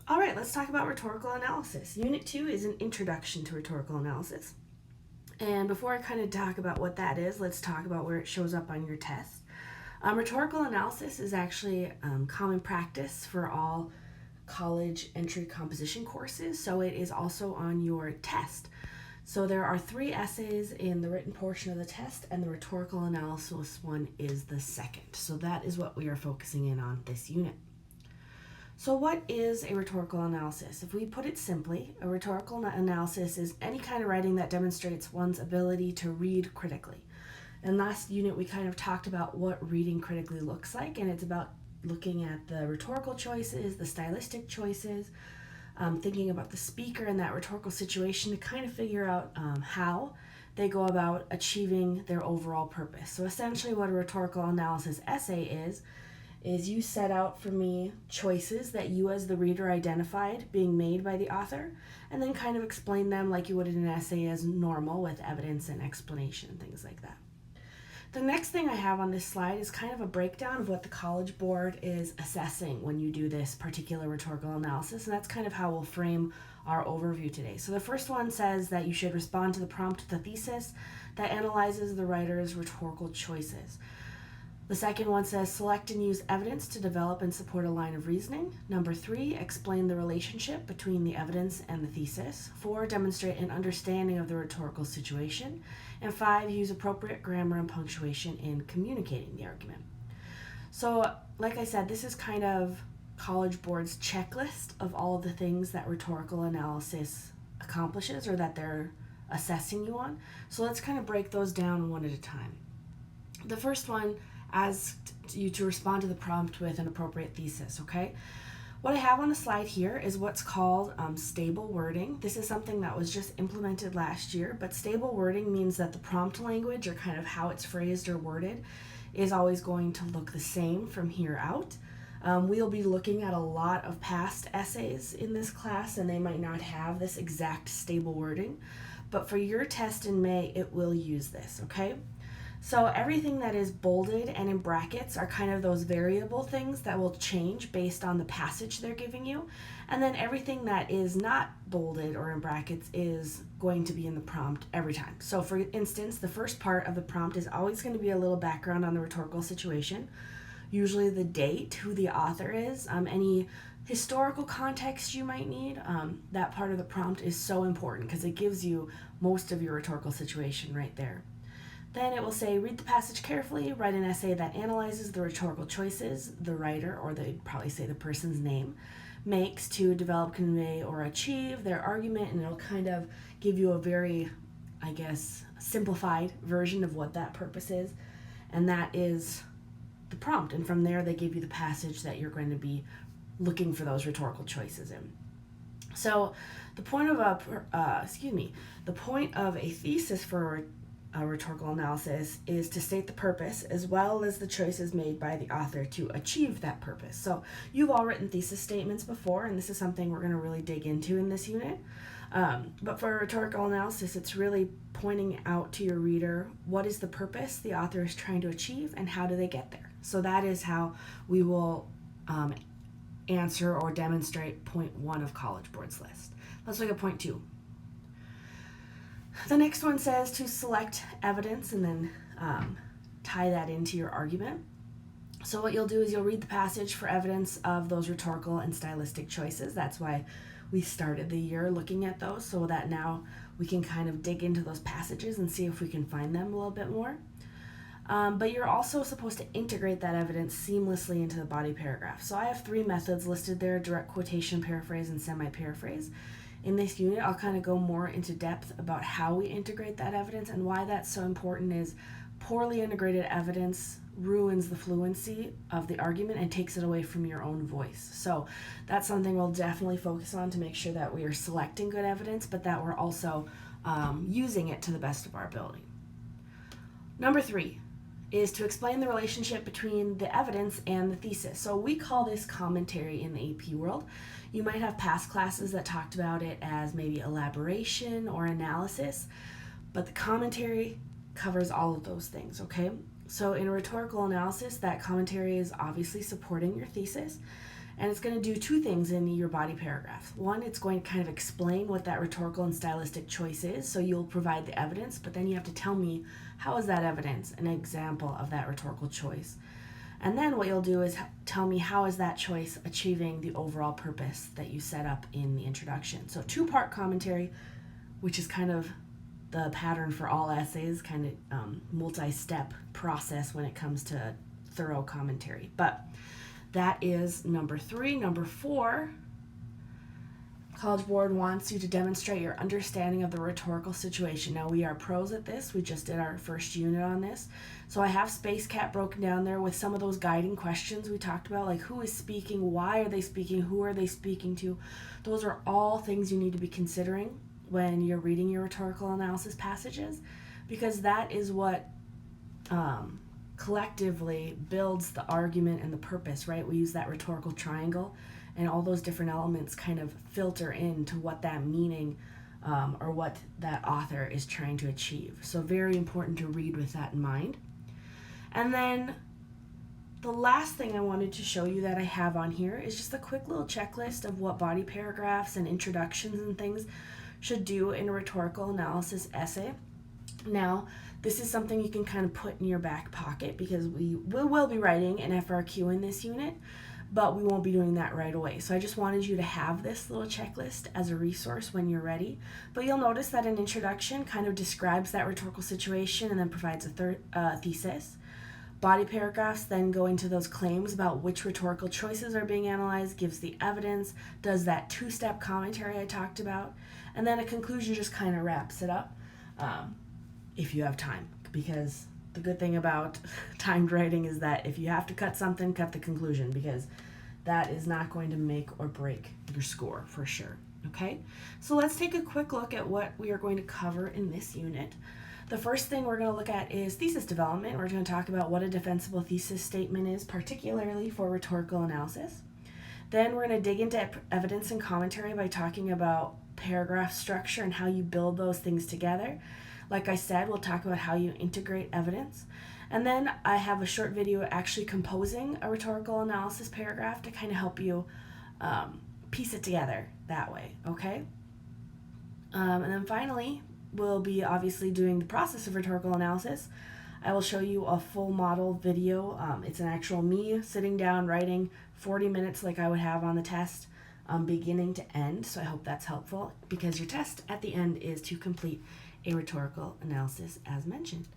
All right, let's talk about rhetorical analysis. Unit 2 is an introduction to rhetorical analysis. And before I kind of talk about what that is, let's talk about where it shows up on your test. Rhetorical analysis is actually common practice for all college entry composition courses, so it is also on your test. So there are 3 essays in the written portion of the test, and the rhetorical analysis one is the second. So that is what we are focusing in on this unit. So what is a rhetorical analysis? If we put it simply, a rhetorical analysis is any kind of writing that demonstrates one's ability to read critically. In last unit, we kind of talked about what reading critically looks like, and it's about looking at the rhetorical choices, the stylistic choices, thinking about the speaker in that rhetorical situation to kind of figure out how they go about achieving their overall purpose. So essentially what a rhetorical analysis essay is you set out for me choices that you as the reader identified being made by the author, and then kind of explain them like you would in an essay as normal with evidence and explanation and things like that. The next thing I have on this slide is kind of a breakdown of what the College Board is assessing when you do this particular rhetorical analysis, and that's kind of how we'll frame our overview today. So the first one says that you should respond to the prompt of the thesis that analyzes the writer's rhetorical choices. The second one says select and use evidence to develop and support a line of reasoning. Number 3, explain the relationship between the evidence and the thesis. 4, demonstrate an understanding of the rhetorical situation. And 5, use appropriate grammar and punctuation in communicating the argument. So, like I said, this is kind of College Board's checklist of all of the things that rhetorical analysis accomplishes or that they're assessing you on. So let's kind of break those down one at a time. The first one asked you to respond to the prompt with an appropriate thesis, okay? What I have on the slide here is what's called stable wording. This is something that was just implemented last year, but stable wording means that the prompt language, or kind of how it's phrased or worded, is always going to look the same from here out. We'll be looking at a lot of past essays in this class, and they might not have this exact stable wording, but for your test in May, it will use this, okay? So everything that is bolded and in brackets are kind of those variable things that will change based on the passage they're giving you. And then everything that is not bolded or in brackets is going to be in the prompt every time. So for instance, the first part of the prompt is always going to be a little background on the rhetorical situation, usually the date, who the author is, any historical context you might need. That part of the prompt is so important because it gives you most of your rhetorical situation right there. Then it will say, read the passage carefully, write an essay that analyzes the rhetorical choices the writer, or they'd probably say the person's name, makes to develop, convey, or achieve their argument, and it'll kind of give you a very, I guess, simplified version of what that purpose is, and that is the prompt. And from there, they give you the passage that you're going to be looking for those rhetorical choices in. So the point of the point of a thesis for a rhetorical analysis is to state the purpose as well as the choices made by the author to achieve that purpose. So you've all written thesis statements before, and this is something we're going to really dig into in this unit. But for a rhetorical analysis, it's really pointing out to your reader what is the purpose the author is trying to achieve and how do they get there. So that is how we will answer or demonstrate point 1 of College Board's list. Let's look at point 2. The next one says to select evidence and then tie that into your argument. So what you'll do is you'll read the passage for evidence of those rhetorical and stylistic choices. That's why we started the year looking at those, so that now we can kind of dig into those passages and see if we can find them a little bit more. But you're also supposed to integrate that evidence seamlessly into the body paragraph. So I have 3 methods listed there: direct quotation, paraphrase, and semi-paraphrase. In this unit, I'll kind of go more into depth about how we integrate that evidence, and why that's so important is poorly integrated evidence ruins the fluency of the argument and takes it away from your own voice. So that's something we'll definitely focus on to make sure that we are selecting good evidence, but that we're also using it to the best of our ability. Number 3 is to explain the relationship between the evidence and the thesis. So we call this commentary in the AP world. You might have past classes that talked about it as maybe elaboration or analysis, but the commentary covers all of those things, okay? So in a rhetorical analysis, that commentary is obviously supporting your thesis, And it's going to do two things in your body paragraph. One, it's going to kind of explain what that rhetorical and stylistic choice is. So you'll provide the evidence, but then you have to tell me, how is that evidence an example of that rhetorical choice? And then what you'll do is tell me, how is that choice achieving the overall purpose that you set up in the introduction? So two-part commentary, which is kind of the pattern for all essays, kind of multi-step process when it comes to thorough commentary. But that is number 3. Number 4, College Board wants you to demonstrate your understanding of the rhetorical situation. Now, we are pros at this. We just did our first unit on this. So I have Space Cat broken down there with some of those guiding questions we talked about, like who is speaking, why are they speaking, who are they speaking to. Those are all things you need to be considering when you're reading your rhetorical analysis passages, because that is what collectively builds the argument and the purpose, right? We use that rhetorical triangle, and all those different elements kind of filter into what that meaning or what that author is trying to achieve. So very important to read with that in mind. And then the last thing I wanted to show you that I have on here is just a quick little checklist of what body paragraphs and introductions and things should do in a rhetorical analysis essay. Now, this is something you can kind of put in your back pocket because we will be writing an FRQ in this unit, but we won't be doing that right away. So I just wanted you to have this little checklist as a resource when you're ready. But you'll notice that an introduction kind of describes that rhetorical situation and then provides a thesis. Body paragraphs then go into those claims about which rhetorical choices are being analyzed, gives the evidence, does that two-step commentary I talked about, and then a conclusion just kind of wraps it up if you have time. Because the good thing about timed writing is that if you have to cut something, cut the conclusion, because that is not going to make or break your score for sure. Okay, so let's take a quick look at what we are going to cover in this unit. The first thing we're going to look at is thesis development. We're going to talk about what a defensible thesis statement is, particularly for rhetorical analysis. Then we're going to dig into evidence and commentary by talking about paragraph structure and how you build those things together. Like I said, we'll talk about how you integrate evidence. And then I have a short video actually composing a rhetorical analysis paragraph to kind of help you piece it together that way, okay? And then finally, we'll be obviously doing the process of rhetorical analysis. I will show you a full model video. It's an actual me sitting down writing 40 minutes like I would have on the test, beginning to end. So I hope that's helpful because your test at the end is to complete a rhetorical analysis as mentioned.